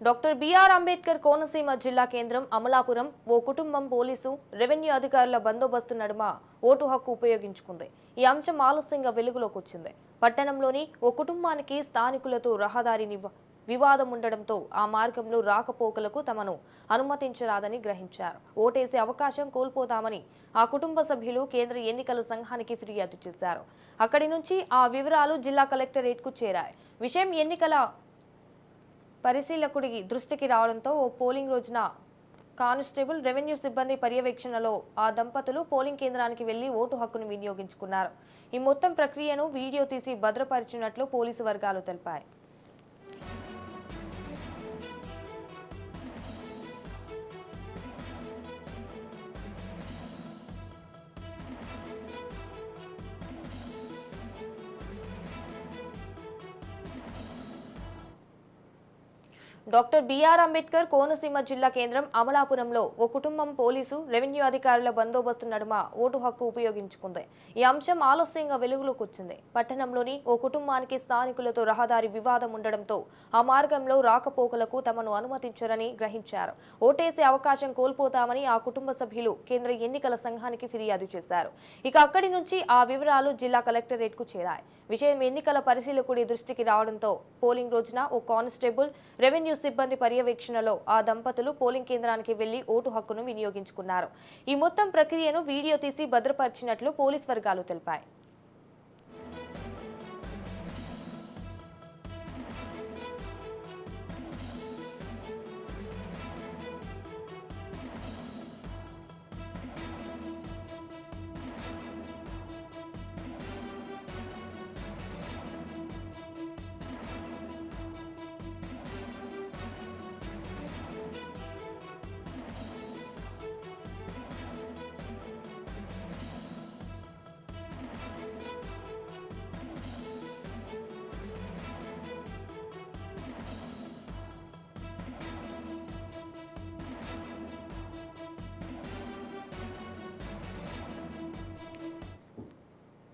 Doctor BR Ambedkar Konaseema జిల్లా కేంద్రం అమలాపురం ఓ కుటుంబం పోలీసు రెవెన్యూ అధికారుల బందోబస్తు నడుమ ఓటు హక్కు ఉపయోగించుకుంది. ఈ అంశం ఆలస్యంగా వెలుగులోకి వచ్చింది. పట్టణంలోని ఓ కుటుంబానికి స్థానికులతో రహదారి వివాదం ఉండడంతో ఆ మార్గంలో రాకపోకలకు తమను అనుమతించరాదని గ్రహించారు. ఓటేసే అవకాశం కోల్పోతామని ఆ కుటుంబ సభ్యులు కేంద్ర ఎన్నికల సంఘానికి ఫిర్యాదు చేశారు. అక్కడి నుంచి ఆ వివరాలు జిల్లా కలెక్టరేట్కు చేరాయి. విషయం ఎన్నికల పరిశీలకుడి దృష్టికి రావడంతో ఓ పోలింగ్ రోజున కానిస్టేబుల్ రెవెన్యూ సిబ్బంది పర్యవేక్షణలో ఆ దంపతులు పోలింగ్ కేంద్రానికి వెళ్లి ఓటు హక్కును వినియోగించుకున్నారు. ఈ మొత్తం ప్రక్రియను వీడియో తీసి భద్రపరిచినట్లు పోలీసు వర్గాలు తెలిపాయి. డాక్టర్ బిఆర్ అంబేద్కర్ కోనసీమ జిల్లా కేంద్రం అమలాపురంలో ఓ కుటుంబం పోలీసు రెవెన్యూ అధికారుల బందోబస్తు నడుమ ఓటు హక్కు ఉపయోగించుకుంది. ఈ అంశం ఆలస్యంగా వెలుగులోకి వచ్చింది. పట్టణంలోని ఓ కుటుంబానికి స్థానికులతో రహదారి వివాదం ఉండడంతో ఆ మార్గంలో రాకపోకలకు తమను అనుమతించరని గ్రహించారు. ఓటేసే అవకాశం కోల్పోతామని ఆ కుటుంబ సభ్యులు కేంద్ర ఎన్నికల సంఘానికి ఫిర్యాదు చేశారు. ఇక అక్కడి నుంచి ఆ వివరాలు జిల్లా కలెక్టరేట్కు చేరాయి. విషయం ఎన్నికల పరిశీలకుడి దృష్టికి రావడంతో పోలింగ్ రోజున ఓ కానిస్టేబుల్ రెవెన్యూ సిబ్బంది పర్యవేక్షణలో ఆ దంపతులు పోలింగ్ కేంద్రానికి వెళ్లి ఓటు హక్కును వినియోగించుకున్నారు. ఈ మొత్తం ప్రక్రియను వీడియో తీసి భద్రపరిచినట్లు పోలీస్ వర్గాలు తెలిపాయి.